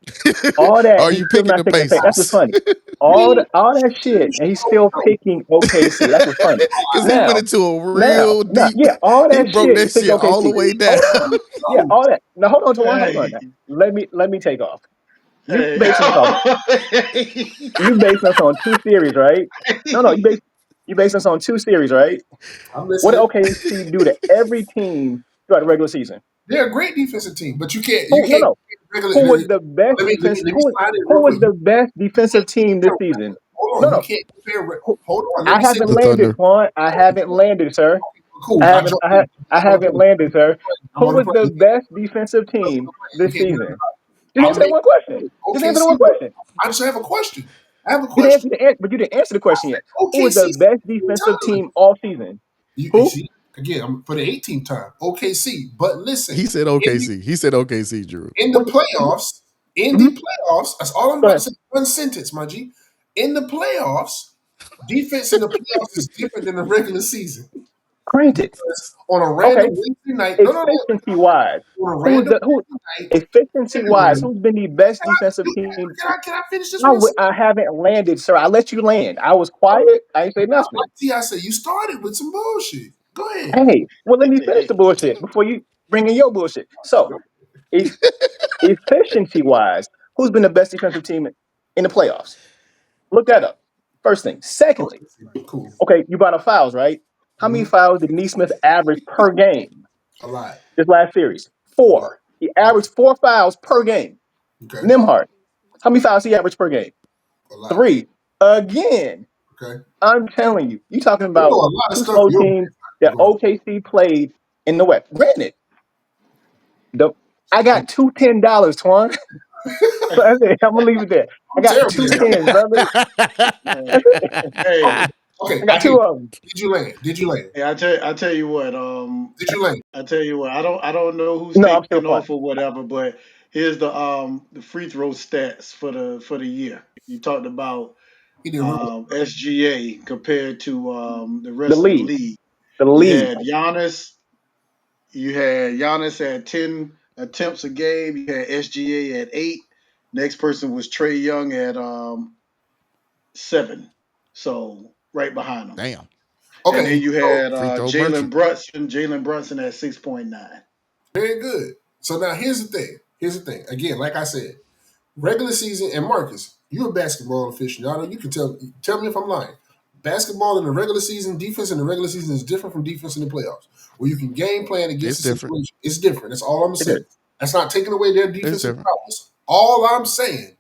All that. Are you picking the Pacers? That's what's funny. All that shit, and he's still picking OKC. That's what's funny. Because he went into a real deep. Yeah, all that he broke shit. that shit all the way down. Yeah, all that. Now hold on to one. Hold on. Let me take off. You basing us on 2 series, right? No, you base us on 2 series, right? What did OKC do to every team throughout the regular season? They're a great defensive team, but you can't. Who was the best defense? Who was the best defensive team this season? Hold on, you can't compare. Hold on, I haven't landed, Juan. I haven't landed, sir. Cool. I haven't landed, sir. Who was the best defensive team this season? Just answer one question. Just answer one question. I just have a question. But you didn't answer the question yet. Who was the best defensive team all season? Who? Again, I'm for the 18th time. OKC. But listen. He said OKC. He said OKC, Drew. In the playoffs, that's all I'm about to say. One sentence, my G. In the playoffs, defense in the playoffs is different than the regular season. Granted. On a random Wednesday night. Efficiency-wise. Efficiency-wise, who's been the best defensive team? Can I finish this? I haven't landed, sir. I let you land. I was quiet. I ain't say nothing. I said you started with some bullshit. Go ahead. Hey, well, let me finish the bullshit before you bring in your bullshit. So, efficiency-wise, who's been the best defensive team in the playoffs? Look that up. First thing. Secondly, cool. Okay, you brought up fouls, right? How many fouls did Neesmith average per game? A lot. This last series. 4. He averaged 4 fouls per game. Okay. Nembhard. How many fouls he averaged per game? A lot. 3. Again. Okay. I'm telling you. You talking about 2 slow teams that OKC played in the West. Granted, I got $2 $10, Twan. So I'm gonna leave it there. I got 2 10s, brother. Hey. Okay, I got 2 of them. Did you land? Yeah, I tell you what. Did you land? I tell you what. I don't know who's taking off or whatever, but here's the free throw stats for the year. You talked about SGA compared to the rest of the league. You had Giannis. You had Giannis at 10 attempts a game. You had SGA at 8. Next person was Trae Young at 7. So right behind him. Damn. Okay. And then you had Jalen Brunson at 6.9. Very good. So now here's the thing. Again, like I said, regular season, and Marcus, you're a basketball aficionado. You can tell me if I'm lying. Basketball in the regular season, defense in the regular season is different from defense in the playoffs. Where you can game plan against the situation. It's different. That's all I'm saying. That's not taking away their defensive prowess. All I'm saying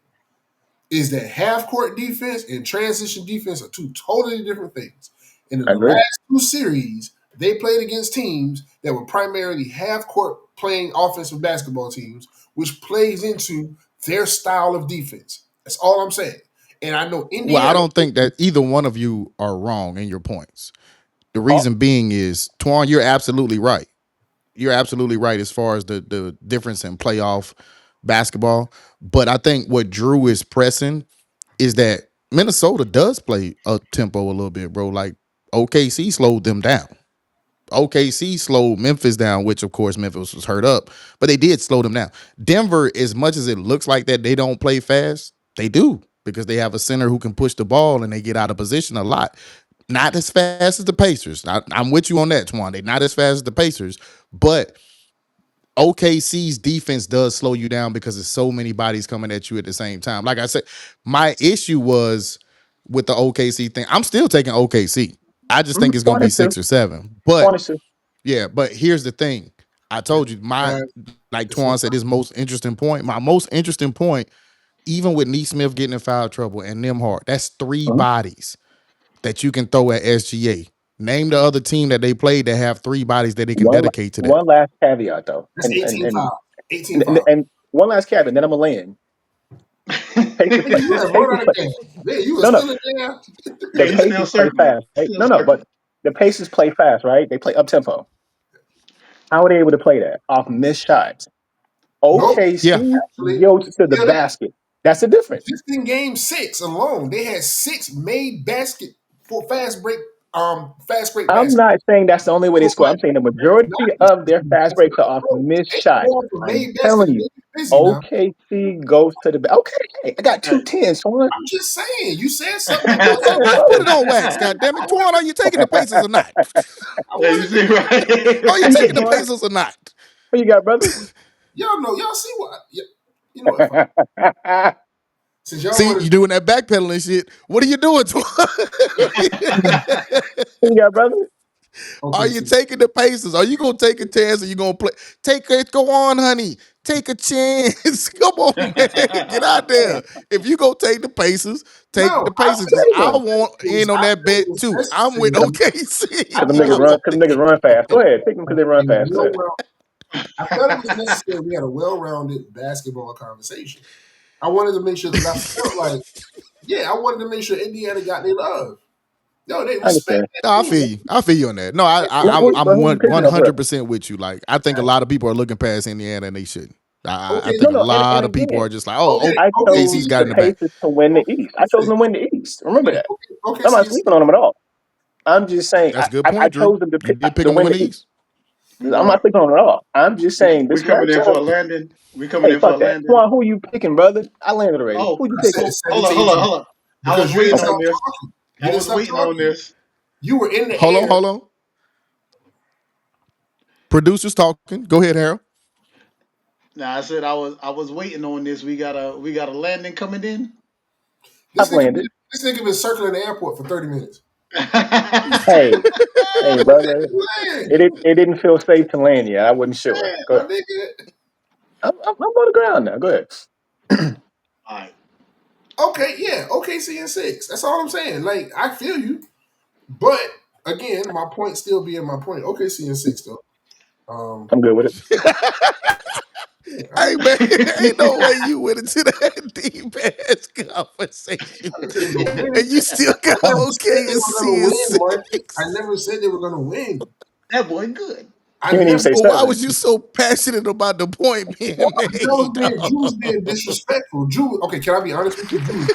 is that half-court defense and transition defense are 2 totally different things. In the last 2 series, they played against teams that were primarily half-court playing offensive basketball teams, which plays into their style of defense. That's all I'm saying. And I know Indiana. Well, I don't think that either one of you are wrong in your points. The reason being is, Twan, you're absolutely right. You're absolutely right as far as the difference in playoff basketball. But I think what Drew is pressing is that Minnesota does play a tempo a little bit, bro. Like OKC slowed them down. OKC slowed Memphis down, which of course Memphis was hurt up, but they did slow them down. Denver, as much as it looks like that they don't play fast, they do, because they have a center who can push the ball and they get out of position a lot. not as fast as the Pacers. I'm with you on that, Twan. They're not as fast as the Pacers, but OKC's defense does slow you down because there's so many bodies coming at you at the same time. Like I said, my issue was with the OKC thing. I'm still taking OKC. I just think it's going to be 6 or 7. But yeah, but here's the thing. I told you like Twan said, his most interesting point. My most interesting point, even with Neesmith getting in foul trouble and Nembhard, that's 3 bodies that you can throw at SGA. Name the other team that they played that have 3 bodies that they can dedicate to that. One last caveat, though. That's 18-5. And one last caveat, and then I'm going to land. The Pacers play fast. No, but the Pacers play fast, right? They play up-tempo. How are they able to play that? Off missed shots. OKC goes to the basket. That's the difference. Just in game 6 alone, they had 6 made basket for fast break basket. I'm not saying that's the only way they score. I'm saying the majority of their fast breaks are off missed shots. I'm telling you, OKC goes to the okay. I got 2 10s. So I'm just saying. You said something. Put it on wax, goddammit. Twan, are you taking the Pacers or not? Yeah, you see, right? Are you taking the Pacers or not? What you got, brother? Y'all see what? You know what? See, you doing that backpedaling shit. What are you doing, Twan? What you got, brother? Are you taking the Pacers? Are you gonna take a chance? Or you gonna play? Go on, honey. Take a chance. Come on, man. Get out there. If you go take the Pacers, take the Pacers. I want in on that bet too. I'm with OKC. Because niggas run fast. Go ahead, take them because they run fast. I felt it was necessary. We had a well-rounded basketball conversation. I wanted to make sure because I felt like, I wanted to make sure Indiana got their love. No, they respect. I feel you on that. No, I'm 100% with you. Like, I think a lot of people are looking past Indiana and they shouldn't. I think a lot of people are just like, OKC's got in the back. To win the East. I chose them to win the East. Remember that. I'm not sleeping on them at all. I'm just saying. That's a good point, I chose them to pick them to win the East. I'm not sleeping on them at all. I'm just saying. We coming in for a landing. We coming in for a landing. Come who you picking, brother? I landed already. Who you picking? Hold on. I was waiting on this. You were in the Hold on. Producers talking. Go ahead, Harold. Nah, I said I was waiting on this. We got a landing coming in. This nigga been circling the airport for 30 minutes. Hey, brother. It didn't feel safe to land yet. I wasn't sure. Go ahead. I'm on the ground now. Go ahead. All right. Okay, OKC and 6. That's all I'm saying. Like, I feel you. But again, my point still being my point. OKC and 6 though. I'm good with it. Hey man, ain't no way you went into that deep ass conversation and you still got OKC and 6. I never said they were gonna win. That boy good. Why was you so passionate about the point being made? Drew was being disrespectful. Drew, okay, can I be honest with you? Drew was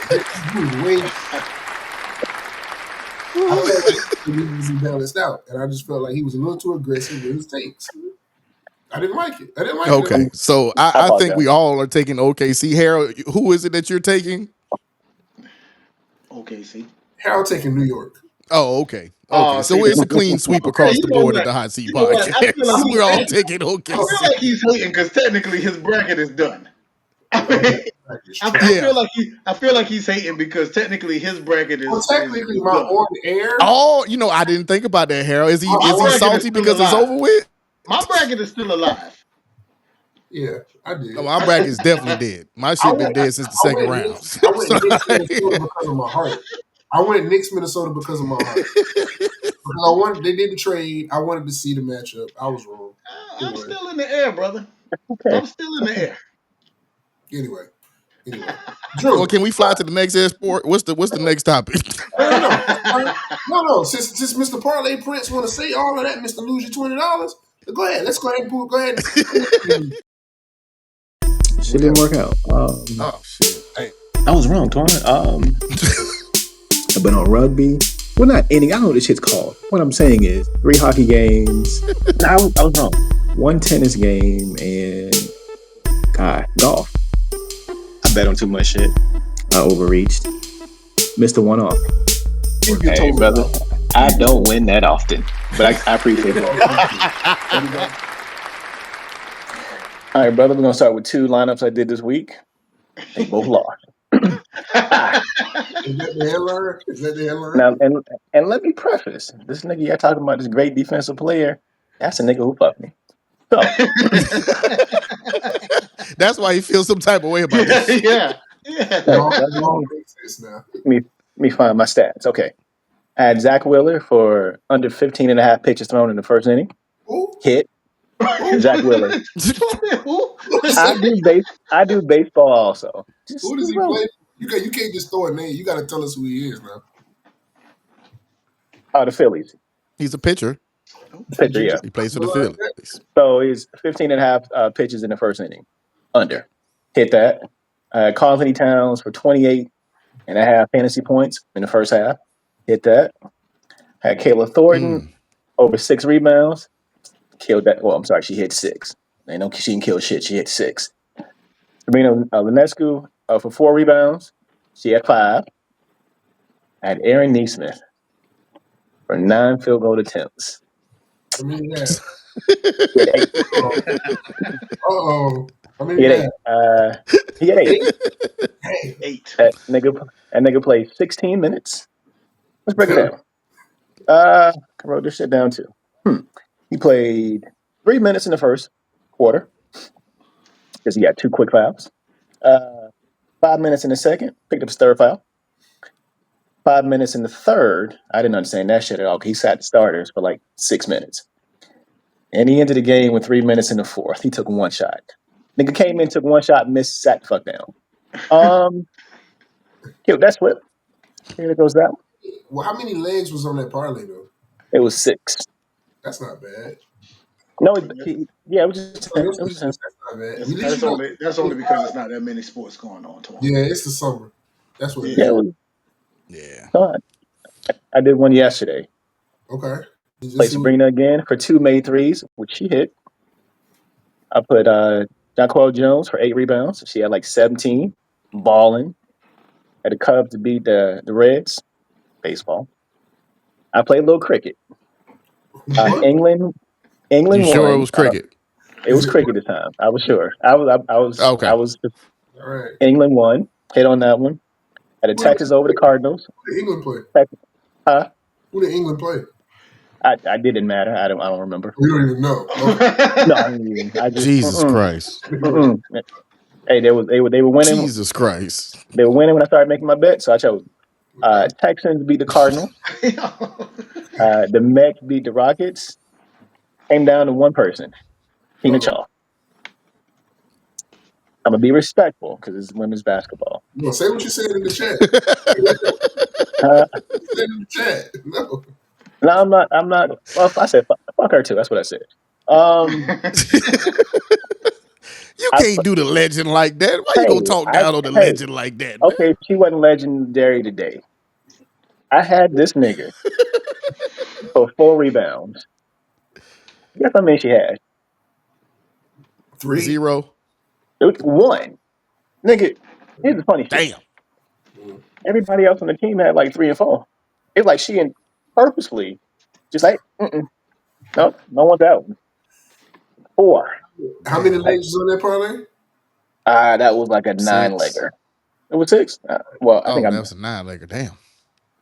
way. I felt like he needed to be balanced out, and I just felt like he was a little too aggressive with his takes. I didn't like it. Okay, so I think we all are taking OKC. Harold, who is it that you're taking? OKC. Harold taking New York. Oh, okay. So it's a clean sweep across the board at the Hot Seat Podcast. We're all taking OKC. I feel like he's hating because technically his bracket is done. I feel like he's hating because technically his bracket is. Well, technically, my on air. Oh, I didn't think about that, Harold. Is he salty because it's over with? My bracket is still alive. Yeah, I did. No, my bracket is definitely dead. My shit been dead since the second round. I went Knicks, Minnesota because of my heart. Because they did the trade. I wanted to see the matchup. I was wrong. I'm still in the air, brother. Okay. I'm still in the air. Anyway. Drew, well, can we fly to the next airport? What's the next topic? No. Since Mr. Parlay Prince want to say all of that, Mr. Lose Your $20, go ahead. Let's go ahead. Shit didn't work out. Shit. Hey. I was wrong, Twan. I've been on rugby. Well, not any. I don't know what this shit's called. What I'm saying is 3 hockey games. I was wrong. 1 tennis game and golf. I bet on too much shit. I overreached. Missed the one off. Hey, brother. I don't win that often, but I appreciate that. All right, brother. We're gonna start with 2 lineups I did this week. They both lost. Is that the headline? Is that the headline? Now, and let me preface this nigga. You're talking about this great defensive player. That's a nigga who fucked me. So That's why you feel some type of way about this. Yeah. It let all makes sense now. me find my stats. Okay, I had Zach Wheeler for under 15 and a half pitches thrown in the first inning. Who? Hit. Zach Wheeler. Who? I do baseball also. Just Who does he roll. play? You can't just throw a name. You got to tell us who he is now. Oh, the Phillies. He's a pitcher. Pitcher, yeah. He plays for the Phillies. So he's 15 and a half pitches in the first inning. Under. Hit that. Carl Anthony Towns for 28 and a half fantasy points in the first half. Hit that. Had Kayla Thornton over 6 rebounds. Killed that. Well, I'm sorry, she hit 6. They know she didn't kill shit. She hit 6. Sabrina Ionescu for 4 rebounds. She had 5. I had Aaron Neesmith for 9 field goal attempts. I mean, yeah. He had 8. I mean, He had yeah. 8. He had 8. Hey, 8. That nigga played 16 minutes. Let's break it down. I wrote this shit down too. He played 3 minutes in the first quarter because he had 2 quick fouls. 5 minutes in the second, picked up his third foul. 5 minutes in the third, I didn't understand that shit at all. He sat the starters for like 6 minutes. And he ended the game with 3 minutes in the fourth. He took 1 shot. Nigga came in, took 1 shot, missed, sat the fuck down. Killed that flip. Here goes that one. well, how many legs was on that parlay though? It was 6. That's not bad. No, it was just 10. It was just 10. That's not bad. At least you know- That's only because there's not that many sports going on. Tom. Yeah, it's the summer. That's what. Yeah, it was. Yeah. No, I did one yesterday. Okay. Played Sabrina again for 2 made threes, which she hit. I put Jonquel Jones for 8 rebounds. She had like 17. Balling. Had the Cubs to beat the Reds. Baseball. I played a little cricket. England You won. sure it was cricket? It was cricket this time. I was sure. I was Okay. I was. All right. England won. Hit on that one. Had the Texas over the Cardinals. Who did England play? Huh? Who did England play? I didn't matter. I don't remember. We don't even know. No, I didn't even. I just Jesus Christ. Hey, they were winning. Jesus Christ. They were winning when I started making my bet, so I chose Texans beat the Cardinals. The Mets beat the Rockets. Came down to one person, Tina Chaw. I'm gonna be respectful because it's women's basketball. No, say what you said in the chat. Say in the chat. No. No, I'm not. Well, I said fuck her too. That's what I said. You can't do the legend like that. Why you gonna talk down on the legend like that? Man? Okay, she wasn't legendary today. I had this nigga for 4 rebounds. Guess how many she had? 3. 0. It was 1. Nigga, here's the funny shit. Damn. Everybody else on the team had like 3 and 4. It's like she purposely just like, no one's out. 4. How many legs was on that parlay? That was like a 9-legger. It was 6. Well, I think that was a 9-legger. Damn.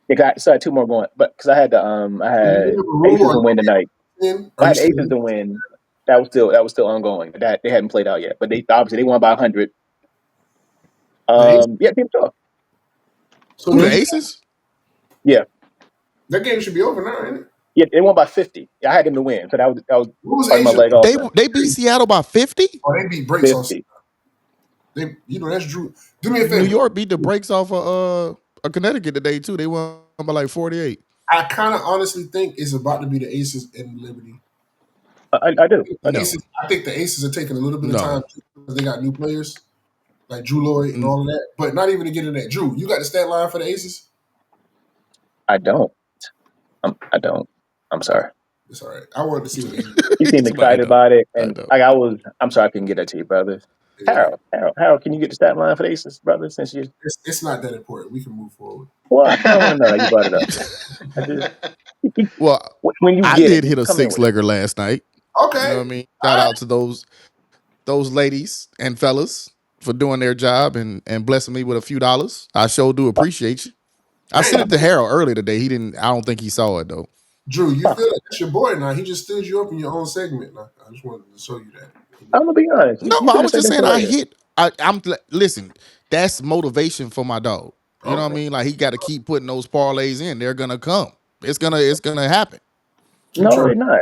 I still had 2 more going, but because I had Aces to win tonight. I had Aces to win. That was still ongoing. That they hadn't played out yet, but they obviously won by 100. Yeah, Team Talk. So the Aces? Yeah. That game should be over now, ain't it? Yeah, they won by 50. I had them to win, so that was What was my leg off. They beat Seattle by 50? Oh, they beat Breaks off. 50. That's Drew. Do me a favor. New York beat the Breaks off of Connecticut today too. They won by like 48. I kind of honestly think it's about to be the Aces and Liberty. I do. I know. I think the Aces are taking a little bit of time because they got new players like Drew Lloyd and all of that. But not even to get in that. Drew, you got the stat line for the Aces? I don't. I don't. I'm sorry. It's all right. I wanted to see what you seem excited about it, and I'm sorry I couldn't get that to you, brother. Harold, can you get the stat line for the Aces, brother? Since you, It's not that important. We can move forward. well, I don't want to know that you brought it up. I just Well, when you I get did it, hit a come in with it. 6-legger last night. Okay. You know what I mean? Shout out to those ladies and fellas for doing their job and blessing me with a few dollars. I sure do appreciate you. I sent it to Harold earlier today. He didn't. I don't think he saw it though. Drew, you feel like that's your boy now. He just stood you up in your own segment. Now. I just wanted to show you that. I'm gonna be honest. No, You I could have was said just that saying I earlier. hit. Listen. That's motivation for my dog. You know what I mean? Like he got to keep putting those parlays in. They're gonna come. It's gonna happen. No, Drew, they're not.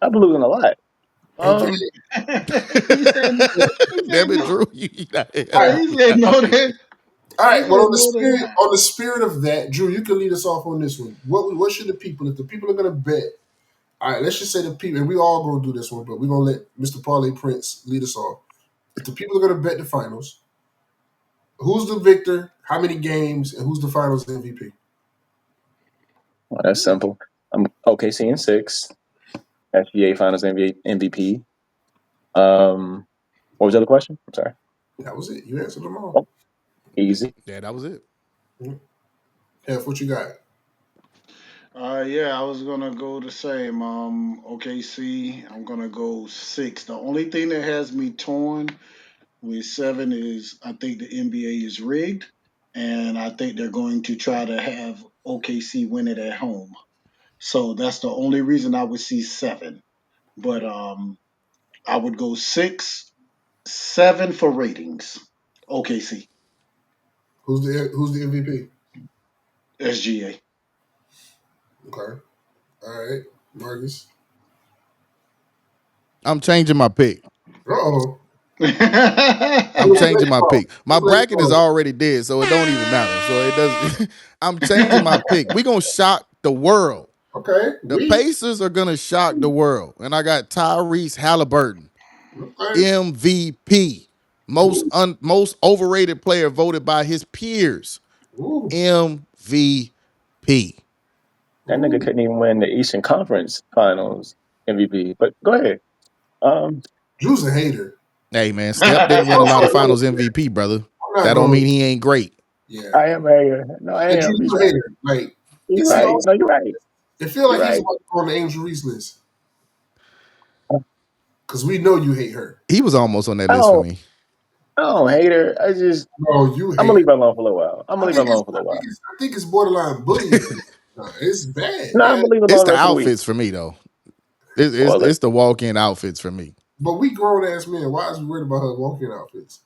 I'm losing a lot. AJ, He said no. He said Damn it, no. Drew. He said no. That. all right. He Well, said no to that. on the spirit of that, Drew, you can lead us off on this one. What should the people, if the people are gonna bet? All right, let's just say the people, and we all gonna do this one, but we're gonna let Mr. Parlay Prince lead us off. If the people are gonna bet the finals, who's the victor? How many games? And who's the finals MVP? Well, that's simple. I'm OKC in 6. SGA Finals MVP. What was the other question? I'm sorry. That was it. You answered them all. Oh, easy. Yeah, that was it. Hef, what you got? Yeah, I was gonna go the same. OKC. I'm gonna go 6. The only thing that has me torn with 7 is I think the NBA is rigged, and I think they're going to try to have OKC win it at home. So that's the only reason I would see 7. But I would go 6, 7 for ratings. OKC, Who's the MVP? SGA. Okay. All right, Marcus. I'm changing my pick. Uh-oh. I'm changing my pick. My bracket is already dead, so it don't even matter. So it doesn't. I'm changing my pick. We're gonna shock the world. Okay. The Pacers are gonna shock the world, and I got Tyrese Halliburton, MVP, most overrated player voted by his peers, MVP. That nigga couldn't even win the Eastern Conference Finals MVP. But go ahead. Drew's a hater. Hey man, Steph didn't win a lot of Finals MVP, brother. That don't mean he ain't great. Yeah, I am a hater. No, I am. Drew's a hater. Like you're right. No, you're right. It feels like he's on the Angel Reese list. Because we know you hate her. He was almost on that list for me. Oh, hater. I'm gonna leave her alone for a little while. I think it's borderline bullying. It's bad. No, I'm gonna leave it alone. It's the outfits for me though. It's the walk-in outfits for me. But we grown ass men. Why is we worried about her walk-in outfits?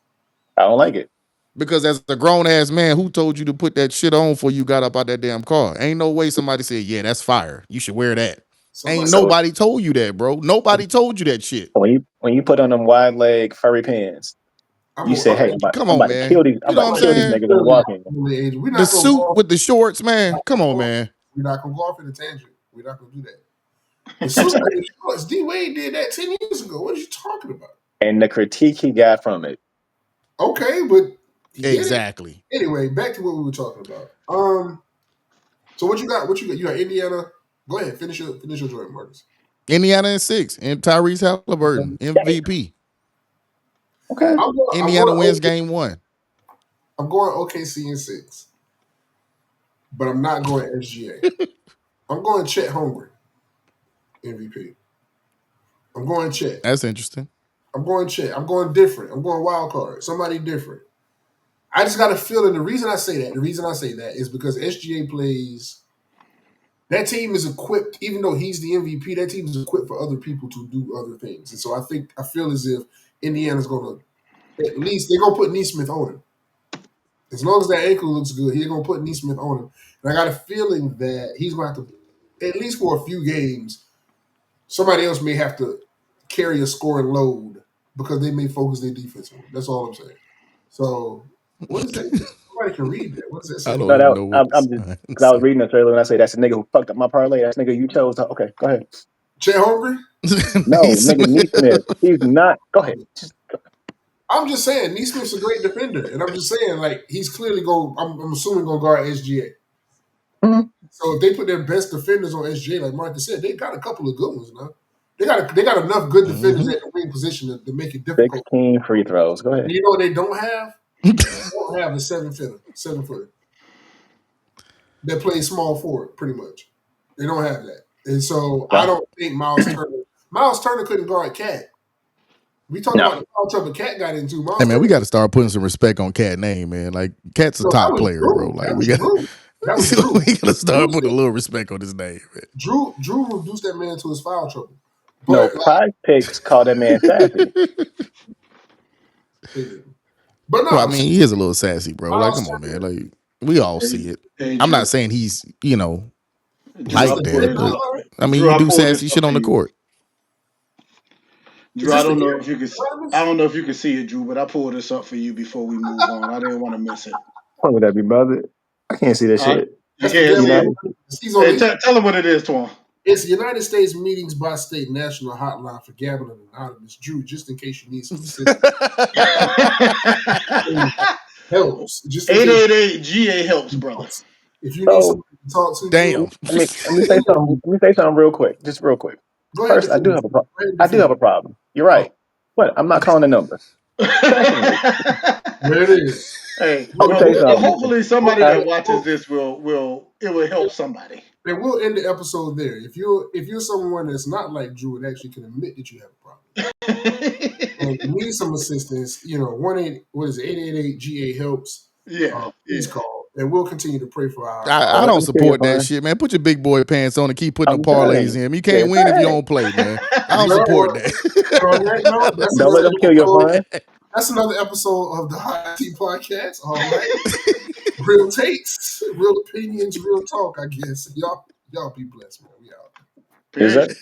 I don't like it. Because as a grown ass man, who told you to put that shit on before you got up out that damn car? Ain't no way somebody said, yeah, that's fire. You should wear that. Ain't nobody told you that, bro. Nobody told you that shit. When you put on them wide leg furry pants, you say, hey, I'm about to kill these niggas and walking. The suit with the shorts, man. Come on, man. We're not gonna go off in a tangent. We're not gonna do that. The suit with the shorts, D Wade did that 10 years ago. What are you talking about? And the critique he got from it. Okay, but exactly. Anyway, back to what we were talking about. So what you got? You got Indiana. Go ahead, finish your joint, Marcus. Indiana in 6, and Tyrese Halliburton, MVP. Okay. Indiana wins game 1. I'm going OKC in 6, but I'm not going SGA. I'm going Chet Holmgren, MVP. I'm going Chet. That's interesting. I'm going Chet. I'm going different. I'm going wild card. Somebody different. I just got a feeling. The reason I say that is because SGA plays. That team is equipped, even though he's the MVP, that team is equipped for other people to do other things. And so I feel as if Indiana's going to, at least, they're going to put Nesmith on him. As long as that ankle looks good, they're going to put Nesmith on him. And I got a feeling that he's going to have to, at least for a few games, somebody else may have to carry a scoring load because they may focus their defense on him. That's all I'm saying. So, what is that? Somebody can read that. What does that say? I don't know. I'm just, because I was reading the trailer and I say, that's the nigga who fucked up my parlay. That's the nigga you chose. Okay, go ahead. Chet Holmgren? No, nigga, Nesmith. He's not. Go ahead. I'm just saying, Nesmith's a great defender. And I'm just saying, like, he's clearly I'm assuming going to guard SGA. Mm-hmm. So if they put their best defenders on SGA, like Marcus said, they got a couple of good ones now. They got enough good defenders at the wing position to make it difficult. 16 free throws. Go ahead. You know what they don't have? They don't have a 7-footer that plays small forward, pretty much. They don't have that. And so I don't think Miles Turner couldn't guard Cat. We talked about the foul trouble Cat got into. Hey man, we got to start putting some respect on Cat name, man. Like Cat's a top player, bro. Like we got to start putting a little respect on his name, man. Drew reduced that man to his foul trouble. But, Prize Picks called that man sassy. But no, well, I mean, he is a little sassy, bro. Like, come on, man. Like, we all see it. I'm not saying he's, like that, but I mean, you do sassy shit on the court. Drew, I don't know if you can see it, Drew, but I pulled this up for you before we move on. I didn't want to miss it. How would that be, brother? I can't see that shit. You can't see it. Tell him what it is, Twan. It's the United States Meetings by State National Hotline for Gambling and Anonymous. Drew, just in case you need some assistance. Helps. 888-GA helps, brother. If you need somebody to talk to, damn. Let me say something. Let me say something real quick. Just real quick. Go ahead. First, I do have a problem. I do have a problem. You're right. What? I'm not calling the number. There it is. Hey, hopefully somebody that watches this will help somebody. And we'll end the episode there. If you're someone that's not like Drew and actually can admit that you have a problem and you need some assistance, 888-GA helps. Please call, and we'll continue to pray for our. I don't support that shit, man. Put your big boy pants on and keep putting the parlays in. You can't win if you don't play, man. I don't support that. Don't let them kill your fun. That's another episode of the Hot Tea Podcast. All right, real takes, real opinions, real talk. I guess y'all be blessed, man. We out. Is that?